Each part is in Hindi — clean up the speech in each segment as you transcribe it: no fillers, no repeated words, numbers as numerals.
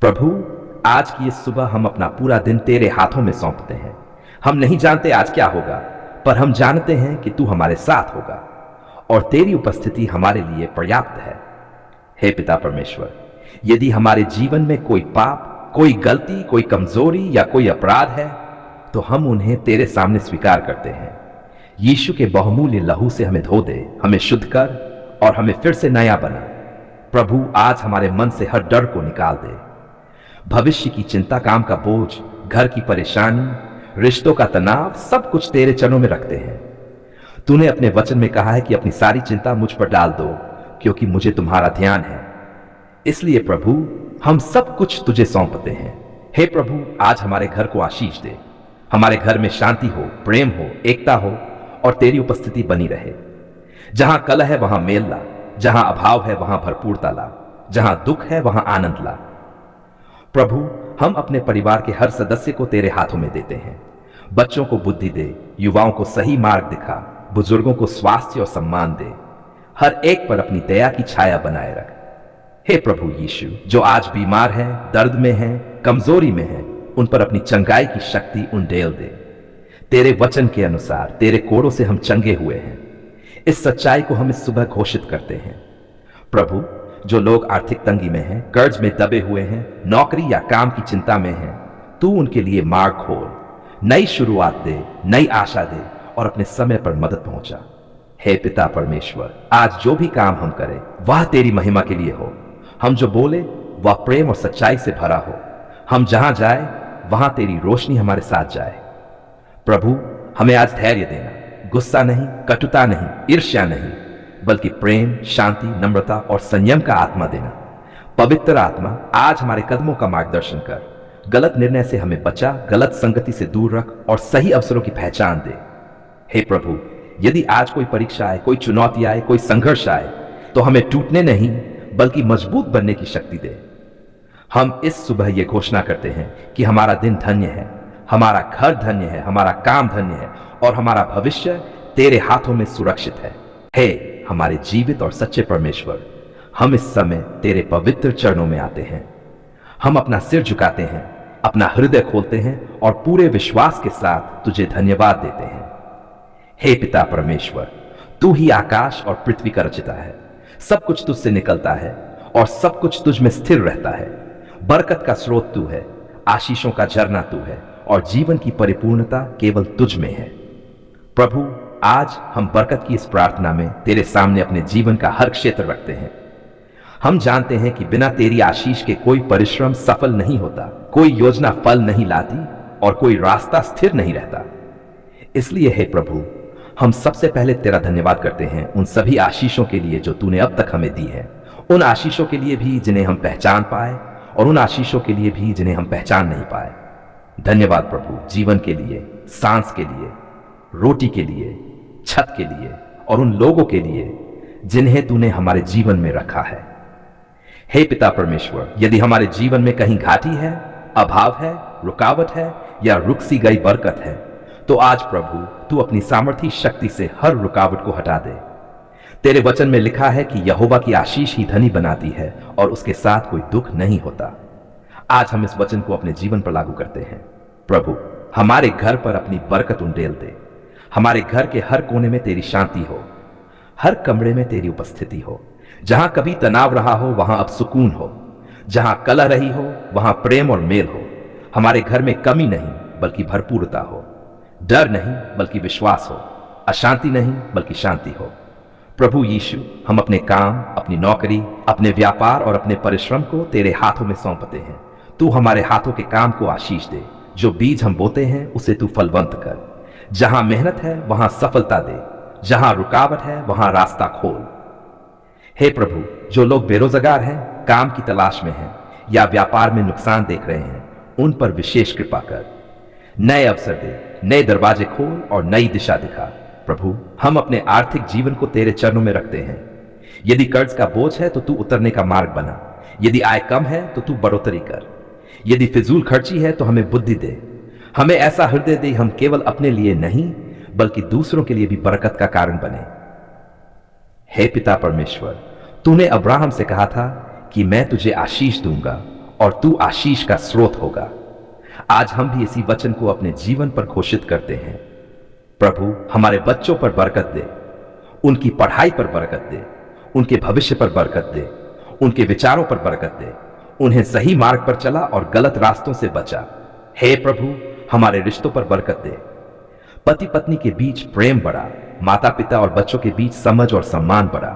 प्रभु, आज की इस सुबह हम अपना पूरा दिन तेरे हाथों में सौंपते हैं। हम नहीं जानते आज क्या होगा, पर हम जानते हैं कि तू हमारे साथ होगा और तेरी उपस्थिति हमारे लिए पर्याप्त है। हे पिता परमेश्वर, यदि हमारे जीवन में कोई पाप, कोई गलती, कोई कमजोरी या कोई अपराध है, तो हम उन्हें तेरे सामने स्वीकार करते हैं। यीशु के बहुमूल्य लहू से हमें धो दे, हमें शुद्ध कर और हमें फिर से नया बना। प्रभु, आज हमारे मन से हर डर को निकाल दे। भविष्य की चिंता, काम का बोझ, घर की परेशानी, रिश्तों का तनाव, सब कुछ तेरे चरणों में रखते हैं। तूने अपने वचन में कहा है कि अपनी सारी चिंता मुझ पर डाल दो, क्योंकि मुझे तुम्हारा ध्यान है। इसलिए प्रभु, हम सब कुछ तुझे सौंपते हैं। हे प्रभु, आज हमारे घर को आशीष दे। हमारे घर में शांति हो, प्रेम हो, एकता हो और तेरी उपस्थिति बनी रहे। जहां कलह है वहां मेल ला, जहां अभाव है वहां भरपूरता ला, जहां दुख है वहां आनंद ला। प्रभु, हम अपने परिवार के हर सदस्य को तेरे हाथों में देते हैं। बच्चों को बुद्धि दे, युवाओं को सही मार्ग दिखा, बुजुर्गों को स्वास्थ्य और सम्मान दे। हर एक पर अपनी दया की छाया बनाए रख। हे प्रभु यीशु, जो आज बीमार हैं, दर्द में हैं, कमजोरी में हैं, उन पर अपनी चंगाई की शक्ति उंडेल दे। तेरे वचन के अनुसार तेरे कोड़ों से हम चंगे हुए हैं। इस सच्चाई को हम इस सुबह घोषित करते हैं। प्रभु, जो लोग आर्थिक तंगी में हैं, कर्ज में दबे हुए हैं, नौकरी या काम की चिंता में हैं, तू उनके लिए मार्ग खोल, नई शुरुआत दे, नई आशा दे और अपने समय पर मदद पहुंचा। हे पिता परमेश्वर, आज जो भी काम हम करें वह तेरी महिमा के लिए हो। हम जो बोले वह प्रेम और सच्चाई से भरा हो। हम जहां जाए वहां तेरी रोशनी हमारे साथ जाए। प्रभु, हमें आज धैर्य देना, गुस्सा नहीं, कटुता नहीं, ईर्ष्या नहीं, बल्कि प्रेम, शांति, नम्रता और संयम का आत्मा देना। पवित्र आत्मा, आज हमारे कदमों का मार्गदर्शन कर। गलत निर्णय से हमें बचा, गलत संगति से दूर रख और सही अवसरों की पहचान दे। हे प्रभु, यदि आज कोई परीक्षा आए, कोई चुनौती आए, कोई संघर्ष आए, तो हमें टूटने नहीं बल्कि मजबूत बनने की शक्ति दे। हम इस सुबह ये घोषणा करते हैं कि हमारा दिन धन्य है, हमारा घर धन्य है, हमारा काम धन्य है और हमारा भविष्य तेरे हाथों में सुरक्षित है। हे हमारे जीवित और सच्चे परमेश्वर, हम इस समय तेरे पवित्र चरणों में आते हैं। हम अपना सिर झुकाते हैं, अपना हृदय खोलते हैं और पूरे विश्वास के साथ तुझे धन्यवाद देते हैं। हे पिता परमेश्वर, तू ही आकाश और पृथ्वी का रचिता है। सब कुछ तुझसे निकलता है और सब कुछ तुझ में स्थिर रहता है। बरकत का स्रोत तू है, आशीषों का झरना तू है और जीवन की परिपूर्णता केवल तुझ में है। प्रभु, आज हम बरकत की इस प्रार्थना में तेरे सामने अपने जीवन का हर क्षेत्र रखते हैं। हम जानते हैं कि बिना तेरी आशीष के कोई परिश्रम सफल नहीं होता, कोई योजना फल नहीं लाती और कोई रास्ता स्थिर नहीं रहता। इसलिए हे प्रभु, हम सबसे पहले तेरा धन्यवाद करते हैं उन सभी आशीषों के लिए जो तूने अब तक हमें दी है। उन आशीषों के लिए भी जिन्हें हम पहचान पाए और उन आशीषों के लिए भी जिन्हें हम पहचान नहीं पाए। धन्यवाद प्रभु, जीवन के लिए, सांस के लिए, रोटी के लिए, छत के लिए और उन लोगों के लिए जिन्हें तूने हमारे जीवन में रखा है। हे पिता परमेश्वर, यदि हमारे जीवन में कहीं घाटी है, अभाव है, रुकावट है या रुक सी गई बरकत है, तो आज प्रभु तू अपनी सामर्थी शक्ति से हर रुकावट को हटा दे। तेरे वचन में लिखा है कि यहोवा की आशीष ही धनी बनाती है और उसके साथ कोई दुख नहीं होता। आज हम इस वचन को अपने जीवन पर लागू करते हैं। प्रभु, हमारे घर पर अपनी बरकत उंडेल दे। हमारे घर के हर कोने में तेरी शांति हो, हर कमरे में तेरी उपस्थिति हो। जहां कभी तनाव रहा हो वहां अब सुकून हो, जहां कलह रही हो वहां प्रेम और मेल हो। हमारे घर में कमी नहीं बल्कि भरपूरता हो, डर नहीं बल्कि विश्वास हो, अशांति नहीं बल्कि शांति हो। प्रभु यीशु, हम अपने काम, अपनी नौकरी, अपने व्यापार और अपने परिश्रम को तेरे हाथों में सौंपते हैं। तू हमारे हाथों के काम को आशीष दे। जो बीज हम बोते हैं उसे तू फलवंत कर। जहां मेहनत है वहां सफलता दे, जहां रुकावट है वहां रास्ता खोल। हे प्रभु, जो लोग बेरोजगार हैं, काम की तलाश में हैं या व्यापार में नुकसान देख रहे हैं, उन पर विशेष कृपा कर। नए अवसर दे, नए दरवाजे खोल और नई दिशा दिखा। प्रभु, हम अपने आर्थिक जीवन को तेरे चरणों में रखते हैं। यदि कर्ज का बोझ है तो तू उतरने का मार्ग बना। यदि आय कम है तो तू बढ़ोतरी कर। यदि फिजूल खर्ची है तो हमें बुद्धि दे। हमें ऐसा हृदय दे हम केवल अपने लिए नहीं बल्कि दूसरों के लिए भी बरकत का कारण बने। हे पिता परमेश्वर, तूने अब्राहम से कहा था कि मैं तुझे आशीष दूंगा और तू आशीष का स्रोत होगा। आज हम भी इसी वचन को अपने जीवन पर घोषित करते हैं। प्रभु हमारे बच्चों पर बरकत दे, उनकी पढ़ाई पर बरकत दे, उनके भविष्य पर बरकत दे, उनके विचारों पर बरकत दे, उन्हें सही मार्ग पर चला और गलत रास्तों से बचा। हे प्रभु हमारे रिश्तों पर बरकत दे, पति पत्नी के बीच प्रेम बढ़ा, माता पिता और बच्चों के बीच समझ और सम्मान बढ़ा,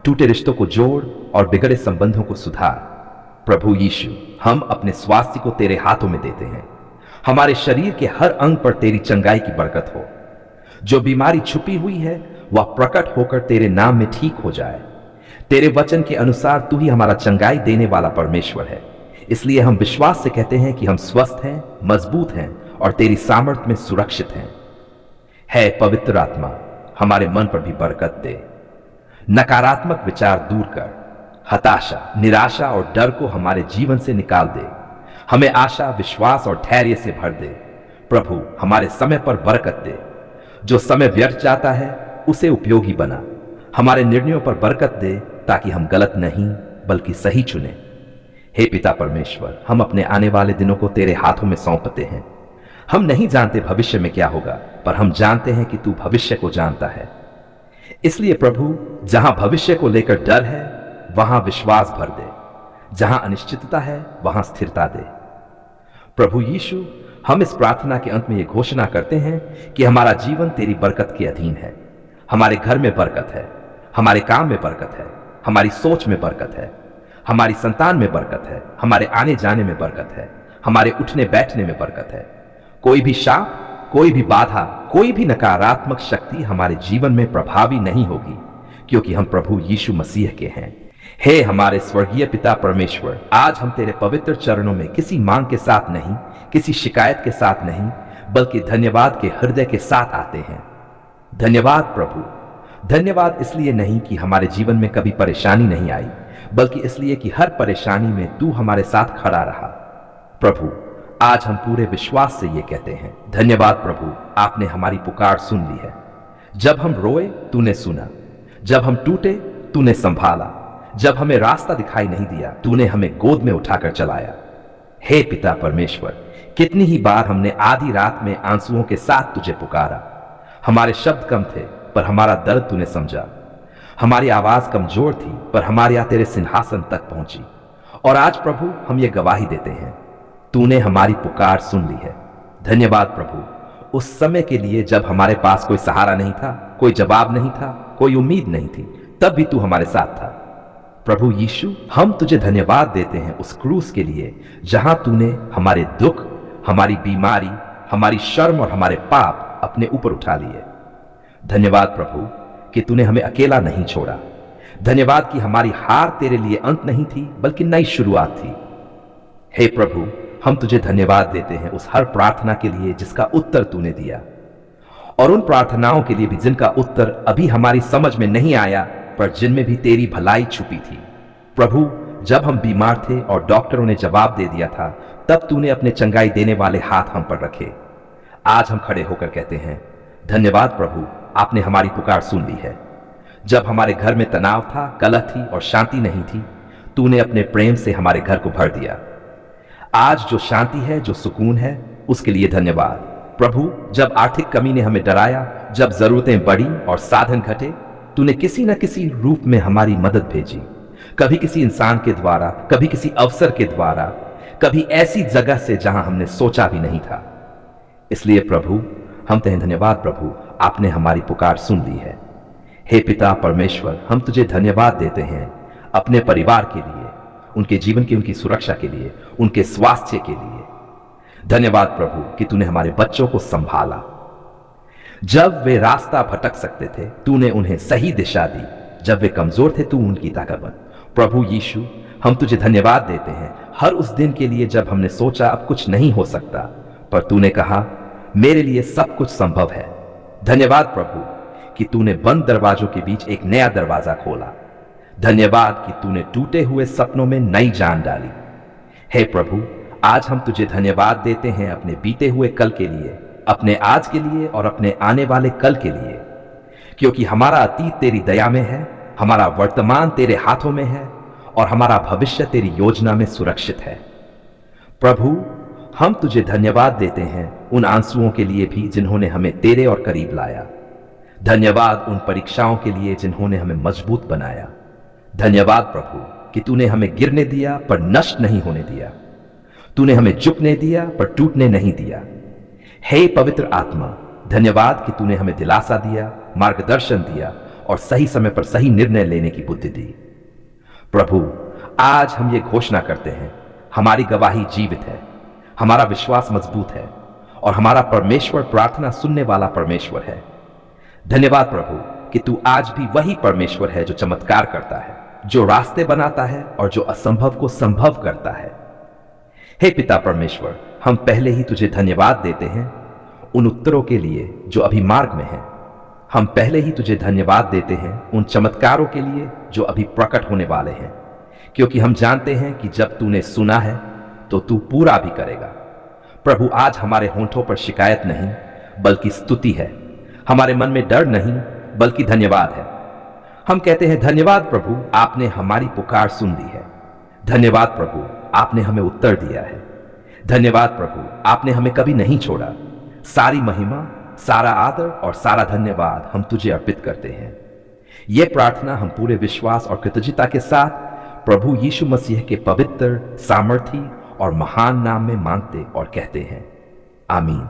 टूटे रिश्तों को जोड़ और बिगड़े संबंधों को सुधार। प्रभु यीशु हम अपने स्वास्थ्य को तेरे हाथों में देते हैं। हमारे शरीर के हर अंग पर तेरी चंगाई की बरकत हो। जो बीमारी छुपी हुई है वह प्रकट होकर तेरे नाम में ठीक हो जाए। तेरे वचन के अनुसार तू ही हमारा चंगाई देने वाला परमेश्वर है। इसलिए हम विश्वास से कहते हैं कि हम स्वस्थ हैं, मजबूत हैं और तेरी सामर्थ्य में सुरक्षित हैं। है पवित्र आत्मा हमारे मन पर भी बरकत दे। नकारात्मक विचार दूर कर, हताशा, निराशा और डर को हमारे जीवन से निकाल दे। हमें आशा, विश्वास और धैर्य से भर दे। प्रभु हमारे समय पर बरकत दे। जो समय व्यर्थ जाता है उसे उपयोगी बना। हमारे निर्णयों पर बरकत दे ताकि हम गलत नहीं बल्कि सही चुने। हे पिता परमेश्वर हम अपने आने वाले दिनों को तेरे हाथों में सौंपते हैं। हम नहीं जानते भविष्य में क्या होगा, पर हम जानते हैं कि तू भविष्य को जानता है। इसलिए प्रभु जहां भविष्य को लेकर डर है वहां विश्वास भर दे, जहां अनिश्चितता है वहां स्थिरता दे। प्रभु यीशु हम इस प्रार्थना के अंत में यह घोषणा करते हैं कि हमारा जीवन तेरी बरकत के अधीन है। हमारे घर में बरकत है, हमारे काम में बरकत है, हमारी सोच में बरकत है, हमारी संतान में बरकत है, हमारे आने जाने में बरकत है, हमारे उठने बैठने में बरकत है। कोई भी शाप, कोई भी बाधा, कोई भी नकारात्मक शक्ति हमारे जीवन में प्रभावी नहीं होगी, क्योंकि हम प्रभु यीशु मसीह के हैं। हे हमारे स्वर्गीय पिता परमेश्वर, आज हम तेरे पवित्र चरणों में किसी मांग के साथ नहीं, किसी शिकायत के साथ नहीं, बल्कि धन्यवाद के हृदय के साथ आते हैं। धन्यवाद प्रभु, धन्यवाद इसलिए नहीं कि हमारे जीवन में कभी परेशानी नहीं आई, बल्कि इसलिए कि हर परेशानी में तू हमारे साथ खड़ा रहा। प्रभु आज हम पूरे विश्वास से ये कहते हैं, धन्यवाद प्रभु, आपने हमारी पुकार सुन ली है। जब हम रोए तूने सुना, जब हम टूटे तूने संभाला, जब हमें रास्ता दिखाई नहीं दिया तूने हमें गोद में उठाकर चलाया। हे पिता परमेश्वर, कितनी ही बार हमने आधी रात में आंसुओं के साथ तुझे पुकारा। हमारे शब्द कम थे पर हमारा दर्द तूने समझा। हमारी आवाज कमजोर थी पर हमारे यहाँ तेरे सिंहासन तक पहुंची। और आज प्रभु हम ये गवाही देते हैं, तूने हमारी पुकार सुन ली है। धन्यवाद प्रभु, उस समय के लिए जब हमारे पास कोई सहारा नहीं था, कोई जवाब नहीं था, कोई उम्मीद नहीं थी, तब भी तू हमारे साथ था। प्रभु यीशु हम तुझे धन्यवाद देते हैं उस क्रूस के लिए जहां तूने हमारे दुख, हमारी बीमारी, हमारी शर्म और हमारे पाप अपने ऊपर उठा लिए। धन्यवाद प्रभु कि तूने हमें अकेला नहीं छोड़ा। धन्यवाद कि हमारी हार तेरे लिए अंत नहीं थी बल्कि नई शुरुआत थी। हे प्रभु हम तुझे धन्यवाद देते हैं उस हर प्रार्थना के लिए जिसका उत्तर तूने दिया, और उन प्रार्थनाओं के लिए भी जिनका उत्तर अभी हमारी समझ में नहीं आया पर जिनमें भी तेरी भलाई छुपी थी। प्रभु जब हम बीमार थे और डॉक्टरों ने जवाब दे दिया था, तब तूने अपने चंगाई देने वाले हाथ हम पर रखे। आज हम खड़े होकर कहते हैं, धन्यवाद प्रभु, आपने हमारी पुकार सुन ली है। जब हमारे घर में तनाव था, कलह थी और शांति नहीं थी, तूने अपने प्रेम से हमारे घर को भर दिया। आज जो शांति है, जो सुकून है, उसके लिए धन्यवाद प्रभु। जब आर्थिक कमी ने हमें डराया, जब जरूरतें बढ़ी और साधन घटे, तूने किसी न किसी रूप में हमारी मदद भेजी। कभी किसी इंसान के द्वारा, कभी किसी अवसर के द्वारा, कभी ऐसी जगह से जहां हमने सोचा भी नहीं था। इसलिए प्रभु हम तेरे धन्यवाद प्रभु, आपने हमारी पुकार सुन ली है। हे पिता परमेश्वर हम तुझे धन्यवाद देते हैं अपने परिवार के लिए, उनके जीवन की, उनकी सुरक्षा के लिए, उनके स्वास्थ्य के लिए। धन्यवाद प्रभु कि तूने हमारे बच्चों को संभाला। जब वे रास्ता भटक सकते थे तूने उन्हें सही दिशा दी, जब वे कमजोर थे तू उनकी ताकत बन। प्रभु यीशु हम तुझे धन्यवाद देते हैं हर उस दिन के लिए जब हमने सोचा अब कुछ नहीं हो सकता, पर तूने कहा मेरे लिए सब कुछ संभव है। धन्यवाद प्रभु कि तूने बंद दरवाजों के बीच एक नया दरवाजा खोला। धन्यवाद कि तूने टूटे हुए सपनों में नई जान डाली। हे प्रभु आज हम तुझे धन्यवाद देते हैं अपने बीते हुए कल के लिए, अपने आज के लिए और अपने आने वाले कल के लिए, क्योंकि हमारा अतीत तेरी दया में है, हमारा वर्तमान तेरे हाथों में है और हमारा भविष्य तेरी योजना में सुरक्षित है। प्रभु, हम तुझे धन्यवाद देते हैं उन आंसुओं के लिए भी जिन्होंने हमें तेरे और करीब लाया। धन्यवाद उन परीक्षाओं के लिए जिन्होंने हमें मजबूत बनाया। धन्यवाद प्रभु कि तूने हमें गिरने दिया पर नष्ट नहीं होने दिया। तूने हमें झुकने दिया पर टूटने नहीं दिया। हे पवित्र आत्मा, धन्यवाद कि तूने हमें दिलासा दिया, मार्गदर्शन दिया और सही समय पर सही निर्णय लेने की बुद्धि दी। प्रभु, आज हम ये घोषणा करते हैं, हमारी गवाही जीवित है, हमारा विश्वास मजबूत है और हमारा परमेश्वर प्रार्थना सुनने वाला परमेश्वर है। धन्यवाद प्रभु कि तू आज भी वही परमेश्वर है जो चमत्कार करता है, जो रास्ते बनाता है और जो असंभव को संभव करता है। हे पिता परमेश्वर, हम पहले ही तुझे धन्यवाद देते हैं उन उत्तरों के लिए जो अभी मार्ग में हैं। हम पहले ही तुझे धन्यवाद देते हैं उन चमत्कारों के लिए जो अभी प्रकट होने वाले हैं, क्योंकि हम जानते हैं कि जब तूने सुना है तो तू पूरा भी करेगा। प्रभु, आज हमारे होंठों पर शिकायत नहीं बल्कि स्तुति है, हमारे मन में डर नहीं बल्कि धन्यवाद है। हम कहते हैं, धन्यवाद प्रभु, आपने हमारी पुकार सुन ली है। धन्यवाद प्रभु, आपने हमें उत्तर दिया है। धन्यवाद प्रभु, आपने हमें कभी नहीं छोड़ा। सारी महिमा, सारा आदर और सारा धन्यवाद हम तुझे अर्पित करते हैं। यह प्रार्थना हम पूरे विश्वास और कृतज्ञता के साथ प्रभु यीशु मसीह के पवित्र, सामर्थी और महान नाम में मांगते और कहते हैं, आमीन।